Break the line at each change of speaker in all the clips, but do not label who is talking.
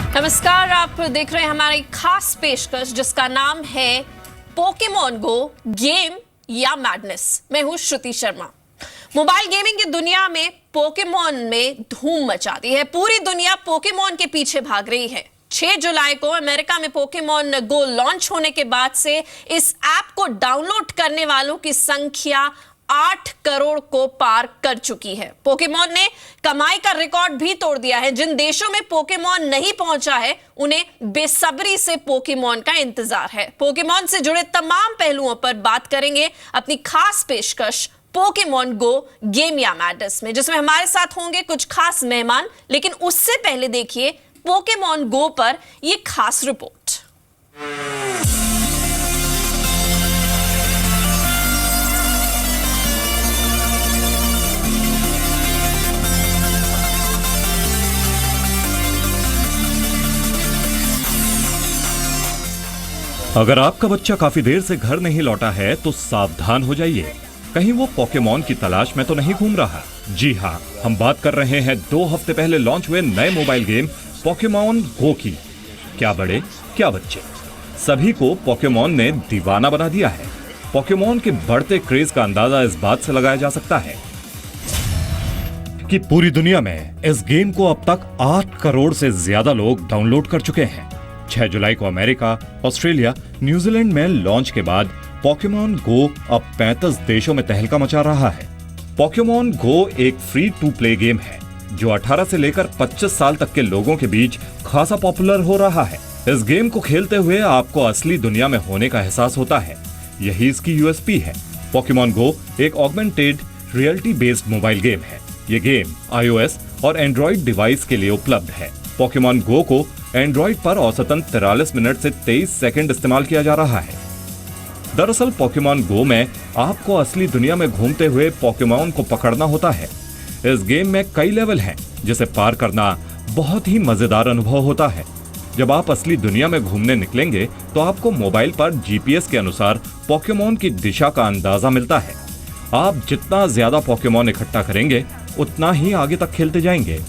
नमस्कार, आप देख रहे हैं हमारी खास पेशकश जिसका नाम है पोकेमॉन गो गेम या मैडनेस। मैं हूं श्रुति शर्मा। मोबाइल गेमिंग की दुनिया में पोकेमॉन में धूम मचा दी है। पूरी दुनिया पोकेमॉन के पीछे भाग रही है। 6 जुलाई को अमेरिका में पोकेमॉन गो लॉन्च होने के बाद से इस ऐप को डाउनलोड करने वालों की संख्या 8 करोड़ को पार कर चुकी है। पोकेमॉन ने कमाई का रिकॉर्ड भी तोड़ दिया है। जिन देशों में पोकेमॉन नहीं पहुंचा है उन्हें बेसब्री से पोकेमॉन का इंतजार है। पोकेमॉन से जुड़े तमाम पहलुओं पर बात करेंगे अपनी खास पेशकश पोकेमॉन गो गेम या मैडनेस में, जिसमें हमारे साथ होंगे कुछ खास मेहमान। लेकिन उससे पहले देखिए पोकेमॉन गो पर यह खास रिपोर्ट।
अगर आपका बच्चा काफी देर से घर नहीं लौटा है तो सावधान हो जाइए, कहीं वो पोकेमॉन की तलाश में तो नहीं घूम रहा। जी हाँ, हम बात कर रहे हैं 2 हफ्ते पहले लॉन्च हुए नए मोबाइल गेम पोकेमॉन गो की। क्या बड़े क्या बच्चे, सभी को पोकेमॉन ने दीवाना बना दिया है। पोकेमॉन के बढ़ते क्रेज का अंदाजा इस बात से लगाया जा सकता है कि पूरी दुनिया में इस गेम को अब तक 8 करोड़ से ज्यादा लोग डाउनलोड कर चुके हैं। 6 जुलाई को अमेरिका, ऑस्ट्रेलिया, न्यूजीलैंड में लॉन्च के बाद पोकेमॉन गो अब 35 देशों में तहलका मचा रहा है। पोकेमॉन गो एक फ्री टू प्ले गेम है जो 18 से लेकर 25 साल तक के लोगों के बीच खासा पॉपुलर हो रहा है। इस गेम को खेलते हुए आपको असली दुनिया में होने का एहसास होता है। यही इसकी यूएसपी है। पोकेमॉन गो एक augmented reality based mobile game है। ये गेम iOS और एंड्रॉइड डिवाइस के लिए उपलब्ध है। पोकेमॉन गो को एंड्रॉइड पर औसतन 43 मिनट से 23 सेकंड इस्तेमाल किया जा रहा है। दरअसल पोकेमॉन गो में आपको असली दुनिया में घूमते हुए पोकेमॉन को पकड़ना होता है। इस गेम में कई लेवल हैं जिसे पार करना बहुत ही मजेदार अनुभव होता है। जब आप असली दुनिया में घूमने निकलेंगे तो आपको मोबाइल पर जीपीएस के अनुसार पोकेमॉन की दिशा का अंदाजा मिलता है। आप जितना ज्यादा पोकेमॉन इकट्ठा करेंगे उतना ही आगे तक खेलते जाएंगे।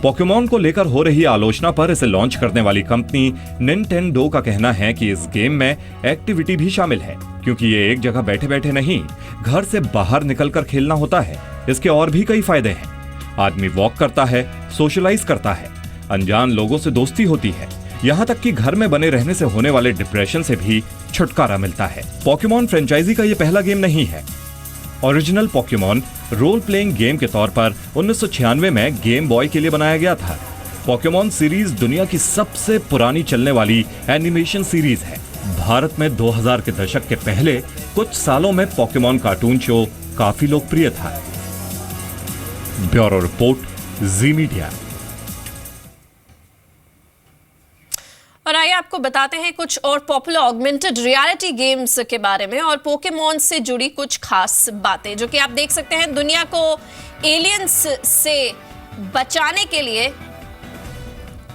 पोकेमॉन को लेकर हो रही आलोचना पर इसे लॉन्च करने वाली कंपनी निंटेंडो का कहना है कि इस गेम में एक्टिविटी भी शामिल है, क्योंकि ये एक जगह बैठे बैठे नहीं, घर से बाहर निकलकर खेलना होता है। इसके और भी कई फायदे हैं। आदमी वॉक करता है, सोशलाइज करता है, अनजान लोगों से दोस्ती होती है, यहाँ तक कि घर में बने रहने से होने वाले डिप्रेशन से भी छुटकारा मिलता है। पोकेमॉन फ्रेंचाइजी का ये पहला गेम नहीं है। Original Pokemon role playing game के तौर पर 1996 में गेम बॉय के लिए बनाया गया था। पोकेमॉन सीरीज दुनिया की सबसे पुरानी चलने वाली एनिमेशन सीरीज है। भारत में 2000 के दशक के पहले कुछ सालों में पोकेमॉन कार्टून शो काफी लोकप्रिय था। ब्यूरो रिपोर्ट, जी मीडिया।
और आइए आपको बताते हैं कुछ और पॉपुलर ऑगमेंटेड रियलिटी गेम्स के बारे में और पोकेमॉन से जुड़ी कुछ खास बातें, जो कि आप देख सकते हैं। दुनिया को एलियंस से बचाने के लिए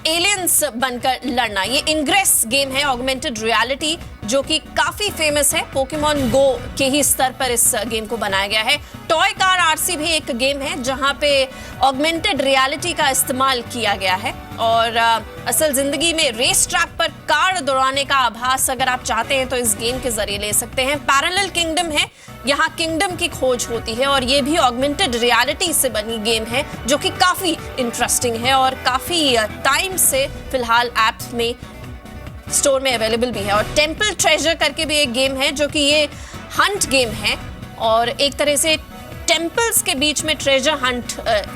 एलियंस बनकर लड़ना, ये इंग्रेस गेम है ऑगमेंटेड रियलिटी, जो कि काफी फेमस है। पोकेमॉन गो के ही स्तर पर इस गेम को बनाया गया है। टॉय कार आरसी भी एक गेम है जहां पे ऑगमेंटेड रियलिटी का इस्तेमाल किया गया है और असल जिंदगी में रेस ट्रैक पर कार दौड़ाने का आभास अगर आप चाहते हैं तो इस गेम के जरिए ले सकते हैं। पैरेलल किंगडम है, यहाँ किंगडम की खोज होती है और ये भी ऑगमेंटेड रियलिटी से बनी गेम है जो कि काफी इंटरेस्टिंग है और काफी टाइम से फिलहाल ऐप में स्टोर में अवेलेबल भी है। और टेंपल ट्रेजर करके भी एक गेम है जो कि ये हंट गेम है और एक तरह से टेंपल्स के बीच में ट्रेजर हंट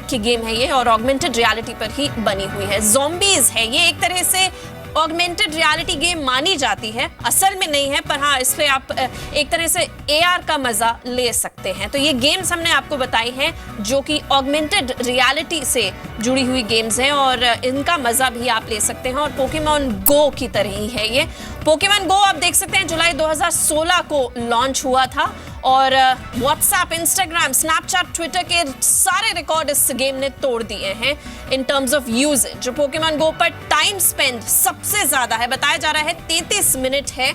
की गेम है ये, और ऑगमेंटेड रियलिटी पर ही बनी हुई है। ज़ॉम्बीज है, ये एक तरह से ऑगमेंटेड रियलिटी गेम मानी जाती है, असल में नहीं है, पर हाँ इस पे आप एक तरह से AR का मजा ले सकते हैं। तो ये गेम्स हमने आपको बताई हैं जो कि ऑगमेंटेड रियलिटी से जुड़ी हुई गेम्स हैं और इनका मजा भी आप ले सकते हैं। और पोकेमॉन गो की तरह ही है ये। पोकेमॉन गो आप देख सकते हैं जुलाई 2016 को लॉन्च हुआ था और व्हाट्सएप, इंस्टाग्राम, स्नैपचैट, ट्विटर के सारे रिकॉर्ड इस गेम ने तोड़ दिए हैं इन टर्म्स ऑफ यूजेज। जो पोकेमॉन गो पर टाइम स्पेंड सबसे ज्यादा है, बताया जा रहा है 33 मिनट है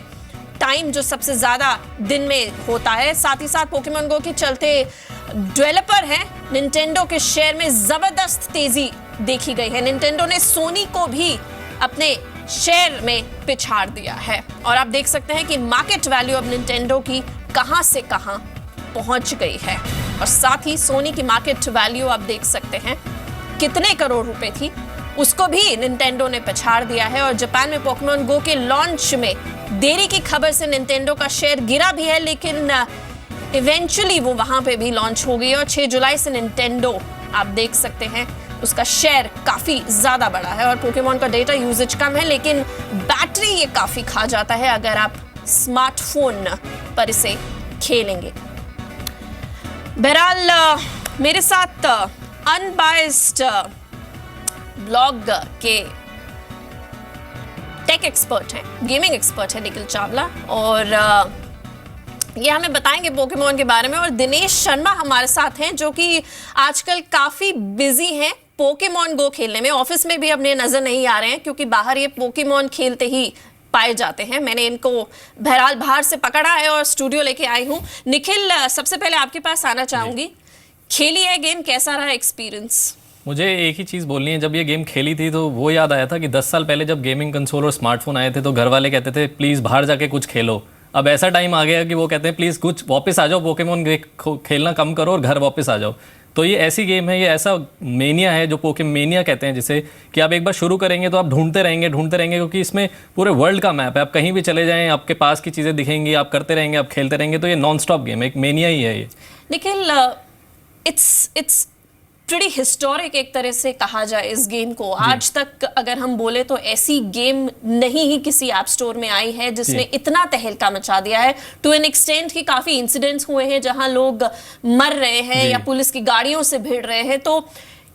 टाइम जो सबसे ज्यादा दिन में होता है। साथ ही साथ पोकेमॉन गो के चलते डेवलपर हैं निंटेंडो के शेयर में जबरदस्त तेजी देखी गई है। निंटेंडो ने सोनी को भी अपने शेयर में पिछाड़ दिया है और आप देख सकते हैं कि मार्केट वैल्यू अब निंटेंडो की कहां से कहां पहुंच गई है और साथ ही सोनी की मार्केट वैल्यू आप देख सकते हैं कितने करोड़ रुपए थी, उसको भी निंटेंडो ने पछाड़ दिया है। और जापान में पोकेमॉन गो के लॉन्च में देरी की खबर से निंटेंडो का शेयर गिरा भी है, लेकिन इवेंचुअली वो वहां पे भी लॉन्च हो गई और 6 जुलाई से निंटेंडो आप देख सकते हैं उसका शेयर काफी ज्यादा बढ़ा है। और पोकेमॉन का डेटा यूजेज कम है, लेकिन बैटरी ये काफी खा जाता है अगर आप स्मार्टफोन पर इसे खेलेंगे। बहरहाल मेरे साथ अनबायस्ड ब्लॉग के टेक एक्सपर्ट हैं, गेमिंग एक्सपर्ट है निखिल चावला, और ये हमें बताएंगे पोकेमॉन के बारे में। और दिनेश शर्मा हमारे साथ हैं जो कि आजकल काफी बिजी हैं पोकेमॉन गो खेलने में। ऑफिस में भी अब ये नजर नहीं आ रहे हैं क्योंकि बाहर ये पोकेमॉन खेलते ही पाए जाते हैं। मैंने इनको बहरहाल बाहर से पकड़ा है और स्टूडियो लेके आई हूं। निखिल, सबसे पहले आपके पास आना चाहूंगी, खेली है गेम, कैसा रहा एक्सपीरियंस?
मुझे एक ही चीज़ बोलनी है, जब ये गेम खेली थी तो वो याद आया था कि 10 साल पहले जब गेमिंग कंसोल और स्मार्टफोन आए थे तो घर वाले कहते थे प्लीज़ बाहर जाके कुछ खेलो। अब ऐसा टाइम आ गया कि वो कहते हैं प्लीज़ कुछ वापस आ जाओ, पोकेमॉन खेलना कम करो और घर वापस आ जाओ। तो ये ऐसी गेम है, ये ऐसा मेनिया है जो पोकेमेनिया कहते हैं जिसे, कि आप एक बार शुरू करेंगे तो आप ढूंढते रहेंगे क्योंकि इसमें पूरे वर्ल्ड का मैप है। आप कहीं भी चले जाएं आपके पास की चीज़ें दिखेंगी, आप करते रहेंगे, आप खेलते रहेंगे। तो ये नॉन स्टॉप गेम है, एक मेनिया ही है ये।
निखिल, इट्स प्रीटी हिस्टोरिक एक तरह से कहा जाए इस गेम को। आज तक अगर हम बोले तो ऐसी गेम नहीं ही किसी ऐप स्टोर में आई है जिसने इतना तहलका मचा दिया है। टू एन एक्सटेंट कि काफी इंसिडेंट्स हुए हैं जहां लोग मर रहे हैं या पुलिस की गाड़ियों से भिड़ रहे हैं। तो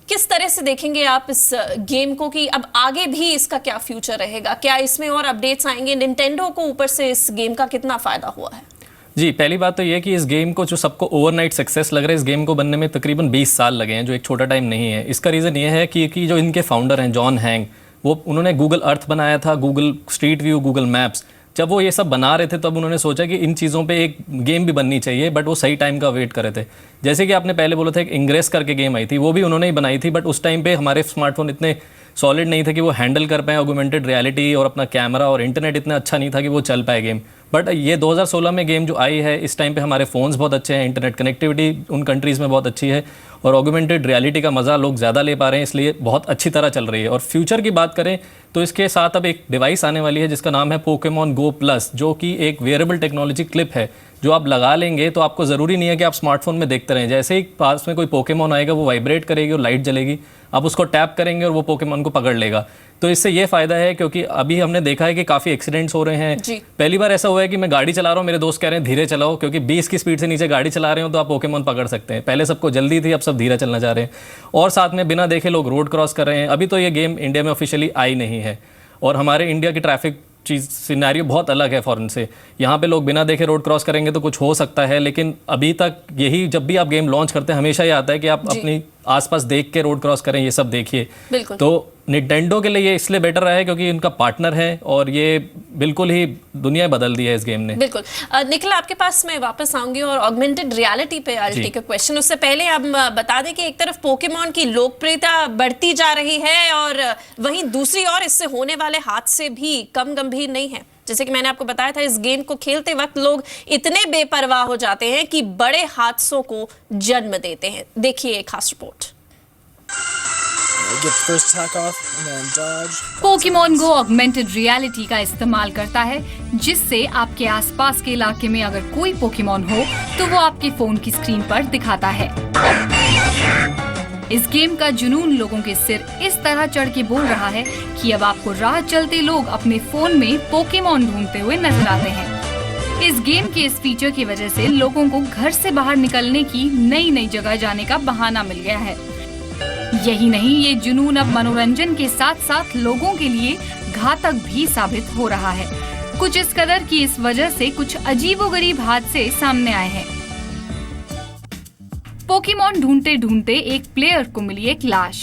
किस तरह से देखेंगे आप इस गेम को कि अब आगे भी इसका क्या फ्यूचर रहेगा? क्या इसमें और अपडेट्स आएंगे? निंटेंडो को ऊपर से इस गेम का कितना फायदा हुआ है?
जी, पहली बात तो ये कि इस गेम को जो सबको ओवरनाइट सक्सेस लग रहा है, इस गेम को बनने में तकरीबन 20 साल लगे हैं, जो एक छोटा टाइम नहीं है। इसका रीज़न ये है कि जो इनके फाउंडर हैं जॉन हैंग, उन्होंने गूगल अर्थ बनाया था, Google street view, Google maps. जब वो ये सब बना रहे थे तब उन्होंने सोचा कि इन चीज़ों पे एक गेम भी बननी चाहिए, बट वो सही टाइम का वेट कर रहे थे। जैसे कि आपने पहले बोला था, एक इंग्रेस करके गेम आई थी, वो भी उन्होंने ही बनाई थी, बट उस टाइम पे हमारे स्मार्टफोन इतने सॉलिड नहीं थे कि वो हैंडल कर पाए ऑगमेंटेड रियलिटी, और अपना कैमरा और इंटरनेट इतना अच्छा नहीं था कि वो चल पाए गेम। बट ये 2016 में गेम जो आई है, इस टाइम पे हमारे फ़ोन्स बहुत अच्छे हैं, इंटरनेट कनेक्टिविटी उन कंट्रीज़ में बहुत अच्छी है और ऑगमेंटेड रियलिटी का मज़ा लोग ज़्यादा ले पा रहे हैं, इसलिए बहुत अच्छी तरह चल रही है। और फ्यूचर की बात करें तो इसके साथ अब एक डिवाइस आने वाली है जिसका नाम है पोकेमॉन गो प्लस, जो कि एक वेयरेबल टेक्नोलॉजी क्लिप है जो आप लगा लेंगे तो आपको ज़रूरी नहीं है कि आप स्मार्टफोन में देखते रहें। जैसे ही पास में कोई पोकेमॉन आएगा वो वाइब्रेट करेगी और लाइट जलेगी, आप उसको टैप करेंगे और वो पोकेमॉन को पकड़ लेगा। तो इससे ये फ़ायदा है क्योंकि अभी हमने देखा है कि काफ़ी एक्सीडेंट्स हो रहे हैं। पहली बार ऐसा हुआ है कि मैं गाड़ी चला रहा हूँ, मेरे दोस्त कह रहे हैं धीरे चलाओ, क्योंकि 20 की स्पीड से नीचे गाड़ी चला रहे हो तो आप पोकेमॉन पकड़ सकते हैं। पहले सबको जल्दी थी, अब सब धीरे चलना चाह रहे हैं। और साथ में बिना देखे लोग रोड क्रॉस कर रहे हैं। अभी तो ये गेम इंडिया में ऑफिशियली आई नहीं है और हमारे इंडिया की ट्रैफिक सिनेरियो बहुत अलग है फॉरेन से। यहाँ पे लोग बिना देखे रोड क्रॉस करेंगे तो कुछ हो सकता है, लेकिन अभी तक यही, जब भी आप गेम लॉन्च करते हैं हमेशा ये आता है कि आप अपनी आसपास देख के रोड क्रॉस करें, ये सब देखिए। तो निंटेंडो के लिए ये इसलिए बेटर रहा है क्योंकि इनका पार्टनर है और ये बिल्कुल ही दुनिया बदल दी है इस गेम ने।
बिल्कुल। निखिल, आपके पास मैं वापस आऊंगी और ऑगमेंटेड रियलिटी पे आई टेक अ क्वेश्चन। उससे पहले आप बता दें कि एक तरफ पोकेमॉन की लोकप्रियता बढ़ती जा रही है और वहीं दूसरी ओर इससे होने वाले हादसे भी कम गंभीर नहीं है। जैसे कि मैंने आपको बताया था, इस गेम को खेलते वक्त लोग इतने बेपरवाह हो जाते हैं कि बड़े हादसों को जन्म देते हैं। देखिए एक खास रिपोर्ट।
पोकेमॉन गो ऑगमेंटेड रियलिटी का इस्तेमाल करता है, जिससे आपके आसपास के इलाके में अगर कोई पोकेमॉन हो तो वो आपके फोन की स्क्रीन पर दिखाता है। इस गेम का जुनून लोगों के सिर इस तरह चढ़ के बोल रहा है कि अब आपको राह चलते लोग अपने फोन में पोकेमॉन ढूंढते हुए नजर आते हैं। इस गेम के इस फीचर की वजह से लोगों को घर से बाहर निकलने की नई जगह जाने का बहाना मिल गया है। यही नहीं, ये जुनून अब मनोरंजन के साथ साथ लोगों के लिए घातक भी साबित हो रहा है। कुछ इस कदर कि इस वजह से कुछ अजीबोगरीब हादसे सामने आए हैं। पोकेमॉन ढूंढते ढूंढते एक प्लेयर को मिली एक लाश।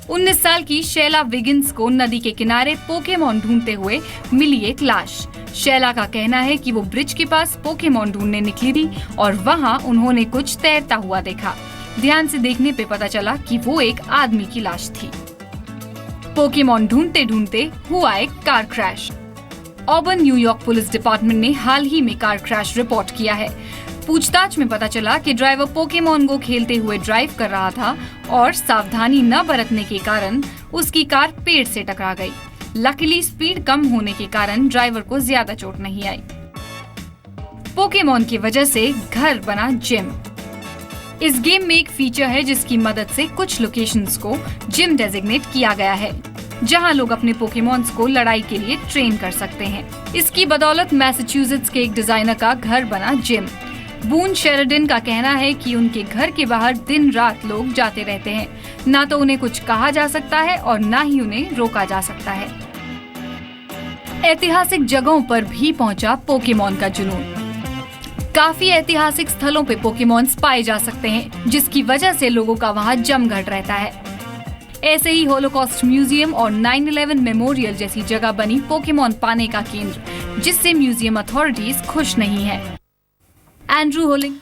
19 साल की शैला विगिंस को नदी के किनारे पोकेमॉन ढूंढते हुए मिली एक लाश। शैला का कहना है कि वो ब्रिज के पास पोकेमॉन ढूंढने निकली थी और वहाँ उन्होंने कुछ तैरता हुआ देखा। ध्यान से देखने पे पता चला कि वो एक आदमी की लाश थी। पोकेमॉन ढूंढते ढूंढते हुआ एक car crash. Auburn New York police department ने हाल ही में कार क्रैश रिपोर्ट किया है। पूछताछ में पता चला कि ड्राइवर पोकेमॉन गो खेलते हुए ड्राइव कर रहा था और सावधानी न बरतने के कारण उसकी कार पेड़ से टकरा गई। लकीली स्पीड कम होने के कारण ड्राइवर को ज्यादा चोट नहीं आई। पोकेमॉन की वजह से घर बना जिम। इस गेम में एक फीचर है जिसकी मदद से कुछ लोकेशंस को जिम डेजिग्नेट किया गया है, जहां लोग अपने पोकेमॉन्स को लड़ाई के लिए ट्रेन कर सकते हैं। इसकी बदौलत मैसाचुसेट्स के एक डिजाइनर का घर बना जिम। बून शेरिडन का कहना है कि उनके घर के बाहर दिन रात लोग जाते रहते हैं। ना तो उन्हें कुछ कहा जा सकता है और ना ही उन्हें रोका जा सकता है। ऐतिहासिक जगहों पर भी पहुंचा पोकेमॉन का जुनून। काफी ऐतिहासिक स्थलों पे पोकेमॉन्स पाए जा सकते हैं, जिसकी वजह से लोगों का वहां जमघट रहता है। ऐसे ही होलोकॉस्ट म्यूजियम और 9/11 मेमोरियल जैसी जगह बनी पोकेमॉन पाने का केंद्र, जिससे म्यूजियम अथॉरिटीज खुश नहीं है। एंड्रू होलिंग।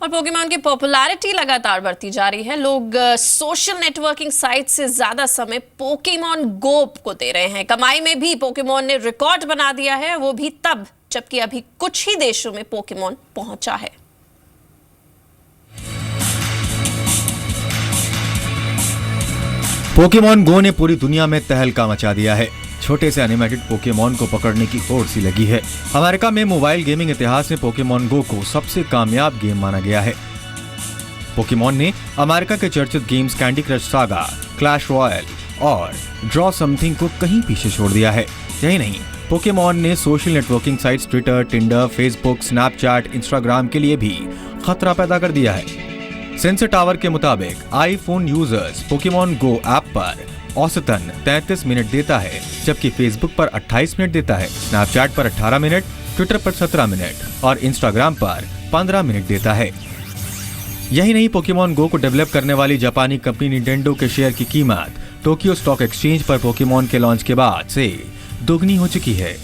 और पोकेमॉन की पॉपुलैरिटी लगातार बढ़ती जा रही है। लोग सोशल नेटवर्किंग साइट से ज्यादा समय पोकेमॉन गो को दे रहे हैं। कमाई में भी पोकेमॉन ने रिकॉर्ड बना दिया है, वो भी तब जबकि अभी कुछ ही देशों में पोकेमॉन पहुंचा है।
पोकेमॉन गो ने पूरी दुनिया में तहलका मचा दिया है। छोटे से एनिमेटेड पोकेमॉन को पकड़ने की होड़ सी लगी है। अमेरिका में मोबाइल गेमिंग इतिहास में पोकेमॉन गो को सबसे कामयाब गेम माना गया है। पोकेमॉन ने अमेरिका के चर्चित games candy crush saga, Clash Royale और ड्रॉ समथिंग को कहीं पीछे छोड़ दिया है। यही नहीं, पोकेमॉन ने social networking sites Twitter, Tinder, Facebook, Snapchat, Instagram के लिए भी खतरा पैदा कर दिया है। सेंसर टावर के मुताबिक आईफोन यूजर्स पोकेमॉन गो ऐप पर औसतन 33 मिनट देता है, जबकि फेसबुक पर 28 मिनट देता है, स्नैपचैट पर 18 मिनट, ट्विटर पर 17 मिनट और इंस्टाग्राम पर 15 मिनट देता है। यही नहीं, पोकेमॉन गो को डेवलप करने वाली जापानी कंपनी निंटेंडो के शेयर की कीमत टोक्यो स्टॉक एक्सचेंज पर पोकेमॉन के लॉन्च के बाद से दोगुनी हो चुकी है।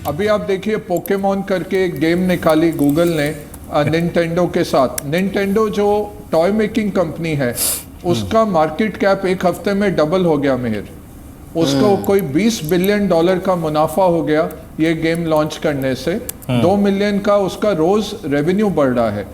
अभी आप देखिए, पोकेमॉन करके एक गेम निकाली गूगल ने निंटेंडो के साथ। निंटेंडो जो टॉय मेकिंग कंपनी है, उसका मार्केट कैप एक हफ्ते में डबल हो गया। मेहर, उसको कोई $20 बिलियन का मुनाफा हो गया ये गेम लॉन्च करने से। 2 मिलियन का उसका रोज रेवेन्यू बढ़ रहा है।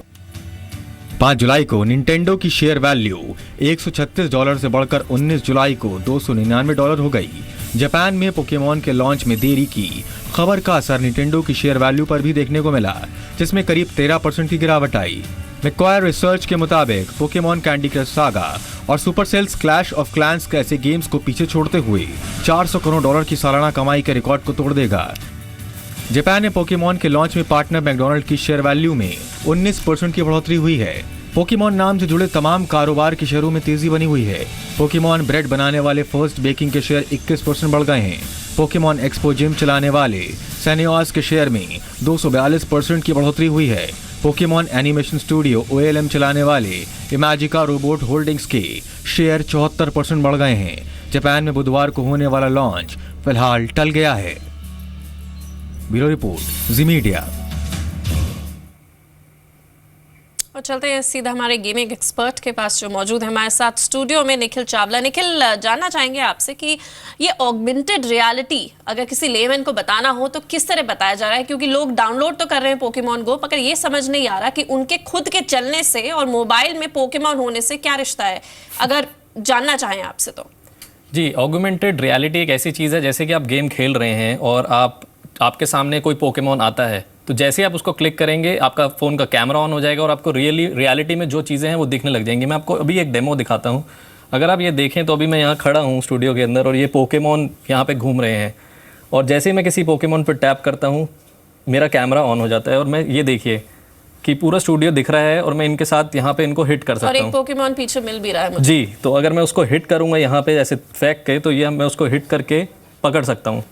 5 जुलाई को निंटेंडो की शेयर वैल्यू $136 से बढ़कर 19 जुलाई को $299 हो गई। जापान में पोकेमॉन के लॉन्च में देरी की खबर का असर निंटेंडो की शेयर वैल्यू पर भी देखने को मिला, जिसमें करीब 13% की गिरावट आई। मैक्वायर रिसर्च के मुताबिक पोकेमॉन, कैंडी क्रश सागा और सुपरसेल्स क्लैश ऑफ क्लैंस कैसे गेम्स को पीछे छोड़ते हुए $400 करोड़ की सालाना कमाई के रिकॉर्ड को तोड़ देगा। जापान में पोकेमॉन के लॉन्च में पार्टनर मैकडॉनल्ड की शेयर वैल्यू में 19% की बढ़ोतरी हुई है। पोकेमॉन नाम से जुड़े तमाम कारोबार के शेयरों में तेजी बनी हुई है। पोकेमॉन ब्रेड बनाने वाले फर्स्ट बेकिंग के शेयर 21% बढ़ गए हैं। पोकेमॉन एक्सपो जिम चलाने वाले सैनियोस के शेयर में 242% की बढ़ोतरी हुई है। पोकेमॉन एनिमेशन स्टूडियो OLM चलाने वाले इमेजिका रोबोट होल्डिंग्स के शेयर 74% बढ़ गए हैं। जापान में बुधवार को होने वाला लॉन्च फिलहाल टल गया है। ब्यूरो रिपोर्ट, जी मीडिया।
और चलते हैं सीधा हमारे गेमिंग एक्सपर्ट के पास जो मौजूद है हमारे साथ स्टूडियो में, निखिल चावला। निखिल, जानना चाहेंगे आपसे कि ये ऑगमेंटेड रियलिटी अगर किसी लेमैन को बताना हो तो किस तरह बताया जा रहा है, क्योंकि लोग डाउनलोड तो कर रहे हैं पोकेमॉन गो, मगर ये समझ नहीं आ रहा कि उनके खुद के चलने से और मोबाइल में पोकेमॉन होने से क्या रिश्ता है, अगर जानना चाहें आपसे तो।
जी, ऑगमेंटेड रियलिटी एक ऐसी चीज़ है जैसे कि आप गेम खेल रहे हैं और आपके सामने कोई पोकेमॉन आता है, तो जैसे आप उसको क्लिक करेंगे आपका फ़ोन का कैमरा ऑन हो जाएगा और आपको रियलिटी में जो चीज़ें हैं वो दिखने लग जाएंगी। मैं आपको अभी एक डेमो दिखाता हूँ। अगर आप ये देखें तो अभी मैं यहाँ खड़ा हूँ स्टूडियो के अंदर और ये पोकेमॉन यहाँ पे घूम रहे हैं, और जैसे ही मैं किसी पोकेमॉन पर टैप करता हूँ मेरा कैमरा ऑन हो जाता है और मैं ये देखिए कि पूरा स्टूडियो दिख रहा है और मैं इनके साथ यहाँ पे इनको हिट कर सकता हूँ।
और एक पोकेमॉन पीछे मिल भी रहा है मुझे।
जी, तो अगर मैं उसको हिट करूँगा यहाँ पे ऐसे फेंक के, तो ये मैं उसको हिट करके पकड़ सकता हूँ।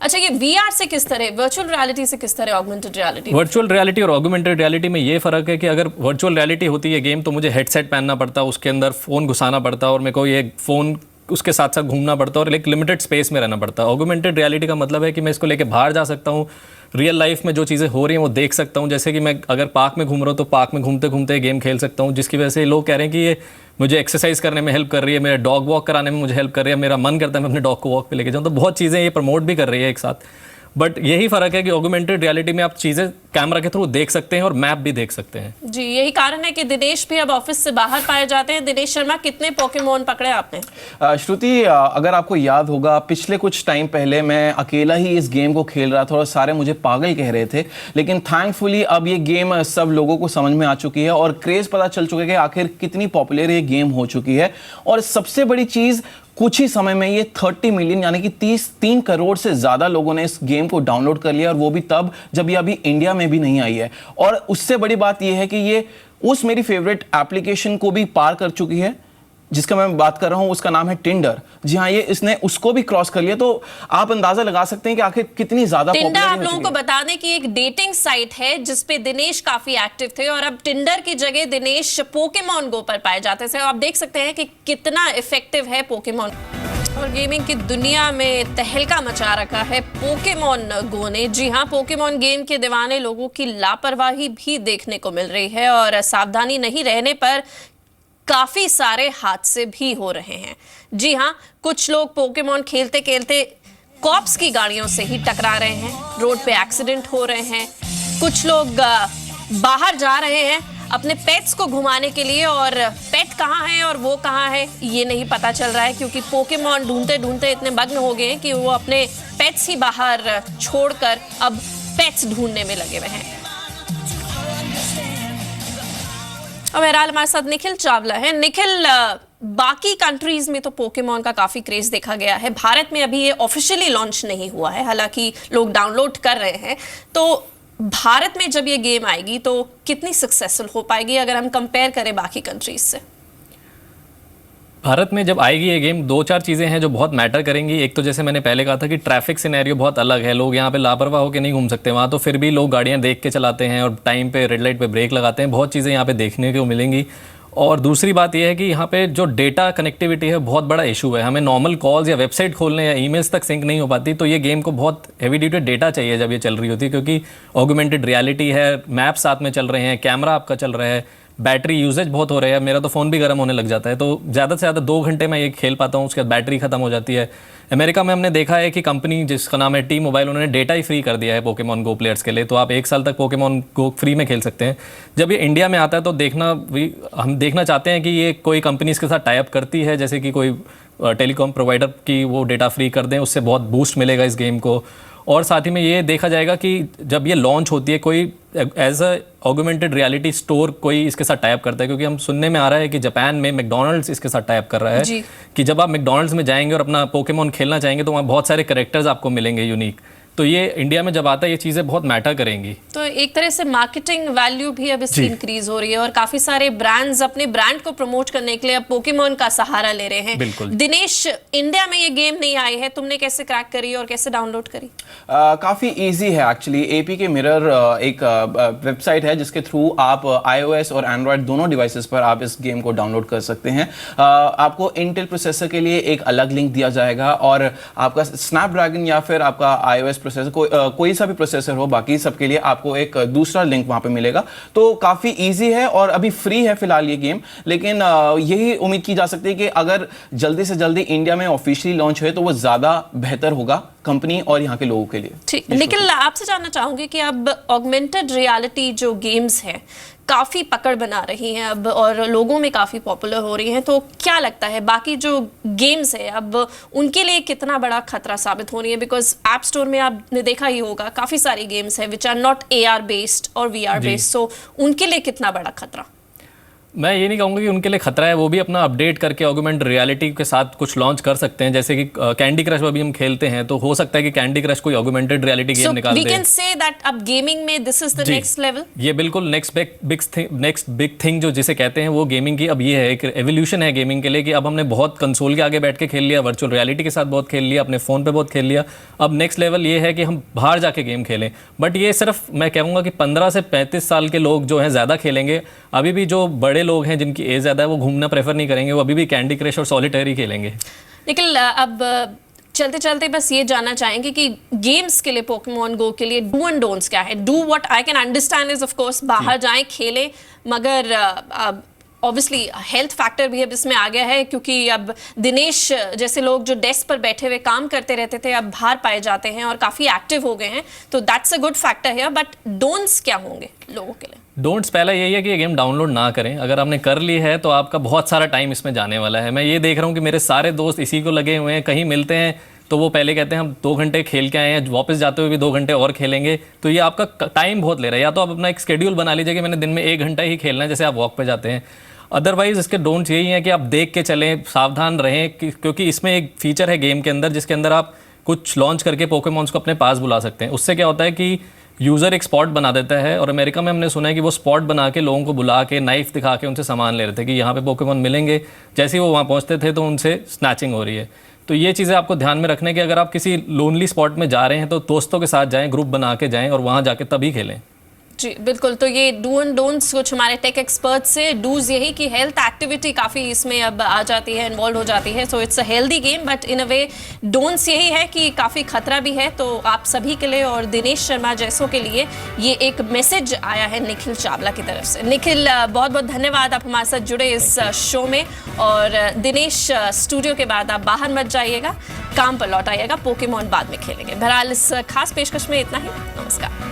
अच्छा, ये VR से किस तरह, वर्चुअल रियलिटी से किस तरह ऑगमेंटेड रियलिटी?
वर्चुअल रियलिटी और ऑगमेंटेड रियलिटी में ये फ़र्क है कि अगर वर्चुअल रियलिटी होती है गेम तो मुझे हेडसेट पहनना पड़ता, उसके अंदर फ़ोन घुसाना पड़ता और मेरे को ये फ़ोन उसके साथ साथ घूमना पड़ता है और एक लिमिटेड स्पेस में रहना पड़ता है। ऑगमेंटेड रियलिटी का मतलब है कि मैं इसको लेके बाहर जा सकता हूँ, रियल लाइफ में जो चीज़ें हो रही हैं वो देख सकता हूँ। जैसे कि मैं अगर पार्क में घूम रहा हूँ तो पार्क में घूमते घूमते गेम खेल सकता हूँ, जिसकी वजह से लोग कह रहे हैं कि ये मुझे एक्सरसाइज करने में हेल्प कर रही है, मेरा डॉग वॉक कराने में मुझे हेल्प कर रही है, मेरा मन करता है मैं अपने डॉग को वॉक पे लेके जाऊँ। तो बहुत चीज़ें ये प्रमोट भी कर रही है एक साथ। बट यही फ़र्क है कि ऑगमेंटेड रियलिटी में आप चीज़ें कैमरा के थ्रू देख सकते हैं और मैप भी देख सकते हैं।
जी, यही कारण है कि दिनेश भी अब ऑफिस से बाहर पाए जाते हैं। दिनेश शर्मा, कितने पोकेमोन पकड़े आपने?
श्रुति, अगर आपको याद होगा पिछले कुछ टाइम पहले मैं अकेला ही इस गेम को खेल रहा था और सारे मुझे पागल कह रहे थे, लेकिन थैंकफुली अब ये गेम सब लोगों को समझ में आ चुकी है और क्रेज पता चल चुका है कि आखिर कितनी पॉपुलर ये गेम हो चुकी है। और सबसे बड़ी चीज़, कुछ ही समय में ये 30 मिलियन यानी कि 3 करोड़ से ज़्यादा लोगों ने इस गेम को डाउनलोड कर लिया, और वो भी तब जब ये अभी इंडिया में भी नहीं आई है। और उससे बड़ी बात ये है कि ये उस मेरी फेवरेट एप्लीकेशन को भी पार कर चुकी है जिसका मैं बात कर रहा हूं, उसका नाम है टिंडर। जी हाँ, ये इसने उसको भी क्रॉस कर लिया। तो आप अंदाजा लगा सकते हैं कि आखिर कितनी ज्यादा
टिंडर आप लोगों को बता दें कि एक डेटिंग साइट है जिसपे दिनेश काफी एक्टिव थे, और अब टिंडर की जगह दिनेश पोकेमॉन गो पर पाए जाते थे। आप देख सकते हैं कि कितना इफेक्टिव है पोकेमॉन। और गेमिंग की दुनिया में तहलका मचा रखा है पोकेमॉन गो ने। जी हाँ, पोकेमॉन गेम के दीवाने लोगों की लापरवाही भी देखने को मिल रही है, और सावधानी नहीं रहने पर काफी सारे हादसे भी हो रहे हैं। जी हाँ, कुछ लोग पोकेमॉन खेलते खेलते कॉप्स की गाड़ियों से ही टकरा रहे हैं, रोड पे एक्सीडेंट हो रहे हैं। कुछ लोग बाहर जा रहे हैं अपने पेट्स को घुमाने के लिए, और पेट कहाँ है और वो कहाँ है ये नहीं पता चल रहा है, क्योंकि पोकेमॉन ढूंढते ढूंढते इतने मग्न हो गए हैं कि वो अपने पेट्स ही बाहर छोड़कर अब पेट्स ढूंढने में लगे हुए हैं। और बहरहाल हमारे साथ निखिल चावला है। निखिल, बाकी कंट्रीज में तो पोकेमॉन का काफी क्रेज देखा गया है, भारत में अभी ये ऑफिशियली लॉन्च नहीं हुआ है, हालांकि लोग डाउनलोड कर रहे हैं। तो भारत में जब ये गेम आएगी तो कितनी सक्सेसफुल हो पाएगी अगर हम कंपेयर करें बाकी कंट्रीज से?
भारत में जब आएगी ये गेम, 2-4 चीज़ें हैं जो बहुत मैटर करेंगी। एक तो जैसे मैंने पहले कहा था कि ट्रैफिक सिनेरियो बहुत अलग है, लोग यहाँ पे लापरवाह होकर नहीं घूम सकते वहाँ, तो फिर भी लोग गाड़ियाँ देख के चलाते हैं और टाइम पे रेड लाइट पे ब्रेक लगाते हैं। बहुत चीज़ें यहाँ पे देखने को मिलेंगी। और दूसरी बात यह है कि यहाँ पे जो डेटा कनेक्टिविटी है बहुत बड़ा इशू है। हमें नॉर्मल कॉल्स या वेबसाइट खोलने या ईमेल्स तक सिंक नहीं हो पाती, तो ये गेम को बहुत हेवी ड्यूटी डेटा चाहिए जब ये चल रही होती है, क्योंकि ऑगमेंटेड रियलिटी है, मैप साथ में चल रहे हैं, कैमरा आपका चल रहा है, बैटरी यूजेज बहुत हो रहा है। मेरा तो फ़ोन भी गर्म होने लग जाता है, तो ज़्यादा से ज़्यादा 2 घंटे में ये खेल पाता हूँ, उसके बाद बैटरी ख़त्म हो जाती है। अमेरिका में हमने देखा है कि कंपनी जिसका नाम है टी मोबाइल, उन्होंने डेटा ही फ्री कर दिया है पोकेमॉन गो प्लेयर्स के लिए, तो आप 1 साल तक पोकेमॉन गो फ्री में खेल सकते हैं। जब ये इंडिया में आता है तो हम देखना चाहते हैं कि ये कोई कंपनी इसके साथ टाई अप करती है, जैसे कि कोई टेलीकॉम प्रोवाइडर की वो डेटा फ्री कर दें, उससे बहुत बूस्ट मिलेगा इस गेम को। और साथ ही में ये देखा जाएगा कि जब ये लॉन्च होती है, कोई as a augmented reality store कोई इसके साथ टाइप करता है, क्योंकि हम सुनने में आ रहा है कि जापान में मैकडॉनल्ड्स इसके साथ टाइप कर रहा है कि जब आप मैकडॉनल्ड्स में जाएंगे और अपना पोकेमॉन खेलना चाहेंगे तो वहाँ बहुत सारे कैरेक्टर्स आपको मिलेंगे यूनिक। तो ये इंडिया में जब आता है ये चीज़ें बहुत मैटर करेंगी। तो
एक तरह से मार्केटिंग वैल्यू भी अब इसकी इंक्रीज हो रही है, और काफी सारे ब्रांड्स अपने ब्रांड को प्रमोट करने के लिए अब पोकेमॉन का सहारा ले रहे हैं।
बिल्कुल।
दिनेश, इंडिया में ये गेम नहीं आई है, तुमने कैसे क्रैक करी और कैसे डाउनलोड करी?
काफ़ी इजी है एक्चुअली। एपीके मिरर एक वेबसाइट है जिसके थ्रू आप iOS और एंड्रॉयड दोनों डिवाइसेस पर आप इस गेम को डाउनलोड कर सकते हैं। आपको इंटेल प्रोसेसर के लिए एक अलग लिंक दिया जाएगा, और आपका स्नैपड्रैगन या फिर आपका iOS प्रोसेसर कोई सा भी प्रोसेसर हो, बाकी सबके लिए आपको एक दूसरा लिंक वहां पे मिलेगा। तो काफ़ी इजी है और अभी फ्री है फिलहाल ये गेम, लेकिन यही उम्मीद की जा सकती है कि अगर जल्दी से जल्दी इंडिया में ऑफिशियली लॉन्च हो तो वो ज़्यादा बेहतर होगा कंपनी और यहाँ के लोगों के लिए।
ठीक, निखिल, आपसे जानना चाहूंगी कि अब ऑगमेंटेड रियलिटी जो गेम्स हैं काफ़ी पकड़ बना रही हैं अब, और लोगों में काफ़ी पॉपुलर हो रही हैं, तो क्या लगता है बाकी जो गेम्स है अब उनके लिए कितना बड़ा खतरा साबित हो रही है? बिकॉज ऐप स्टोर में आपने देखा ही होगा काफ़ी सारी गेम्स हैं which are not AR based और VR बेस्ड, सो उनके लिए कितना बड़ा खतरा?
मैं ये नहीं कहूँगा कि उनके लिए खतरा है, वो भी अपना अपडेट करके ऑगमेंटेड रियलिटी के साथ कुछ लॉन्च कर सकते हैं। जैसे कि कैंडी क्रश अभी हम खेलते हैं, तो हो सकता है कि कैंडी क्रश कोई ऑगमेंटेड रियलिटी गेम निकाल दे।
वी कैन से दैट अब गेमिंग में this is the next level.
ये बिल्कुल नेक्स्ट बिग थिंग जो जिसे कहते हैं वो गेमिंग की अब ये है, एक एवोल्यूशन है गेमिंग के लिए, कि अब हमने बहुत कंसोल के आगे बैठ के खेल लिया, वर्चुअल रियलिटी के साथ बहुत खेल लिया, अपने फ़ोन पे बहुत खेल लिया। अब नेक्स्ट लेवल ये है कि हम बाहर जाके गेम खेलें। बट ये सिर्फ मैं कहूँगा कि 15 से 35 साल के लोग जो हैं ज़्यादा खेलेंगे। अभी भी जो बड़े लोग हैं जिनकी एज ज़्यादा है वो घूमना प्रेफर नहीं करेंगे, वो अभी भी कैंडी क्रश और सॉलिटेयर ही खेलेंगे।
निखिल, अब चलते चलते बस ये जानना चाहेंगे कि गेम्स के लिए, पोकेमॉन गो के लिए डू एंड डोंट्स क्या है? Do what I can understand is of course बाहर जाएं, खेलें, मगर ऑब्वियसली हेल्थ फैक्टर भी अब इसमें आ गया है, क्योंकि अब दिनेश जैसे लोग जो डेस्क पर बैठे हुए काम करते रहते थे अब बाहर पाए जाते हैं और काफ़ी एक्टिव हो गए हैं, तो दैट्स अ गुड फैक्टर है। बट डोंट्स क्या होंगे लोगों के लिए?
डोंट्स पहला यही है कि ये गेम डाउनलोड ना करें। अगर आपने कर ली है तो आपका बहुत सारा टाइम इसमें जाने वाला है। मैं ये देख रहा हूँ कि मेरे सारे दोस्त इसी को लगे हुए हैं, कहीं मिलते हैं तो वो पहले कहते हैं हम 2 घंटे खेल के आए हैं, वापस जाते हुए भी 2 घंटे और खेलेंगे। तो ये आपका टाइम बहुत ले रहा है। या तो आप अपना एक शेड्यूल बना लीजिए कि मैंने दिन में 1 घंटा ही खेलना है, जैसे आप वॉक पे जाते हैं। अदरवाइज इसके डोंट्स यही हैं कि आप देख के चलें, सावधान रहें, क्योंकि इसमें एक फीचर है गेम के अंदर जिसके अंदर आप कुछ लॉन्च करके पोकेमॉन्स को अपने पास बुला सकते हैं। उससे क्या होता है कि यूज़र एक स्पॉट बना देता है, और अमेरिका में हमने सुना है कि वो स्पॉट बना के लोगों को बुला के नाइफ दिखा के उनसे सामान ले रहे थे कि यहाँ पे पोकेमॉन मिलेंगे। जैसे ही वो वहाँ पहुँचते थे तो उनसे स्नैचिंग हो रही है। तो ये चीज़ें आपको ध्यान में रखने कि अगर आप किसी लोनली स्पॉट में जा रहे हैं तो दोस्तों के साथ जाएं, ग्रुप बना के जाएं और वहाँ जाके तभी खेलें।
जी बिल्कुल। तो ये डू एंड डोंट्स कुछ हमारे टेक एक्सपर्ट्स से। डूज यही कि हेल्थ एक्टिविटी काफ़ी इसमें अब आ जाती है, इन्वॉल्व हो जाती है, so it's a healthy game. But in a way don'ts यही है कि काफ़ी खतरा भी है। तो आप सभी के लिए और दिनेश शर्मा जैसों के लिए ये एक मैसेज आया है निखिल चावला की तरफ से। निखिल, बहुत बहुत धन्यवाद, आप हमारे साथ जुड़े इस शो में। और दिनेश, स्टूडियो के बाद आप बाहर मत जाइएगा, काम पर लौट आइएगा, पोकेमॉन बाद में खेलेंगे। बहरहाल इस खास पेशकश में इतना ही। नमस्कार।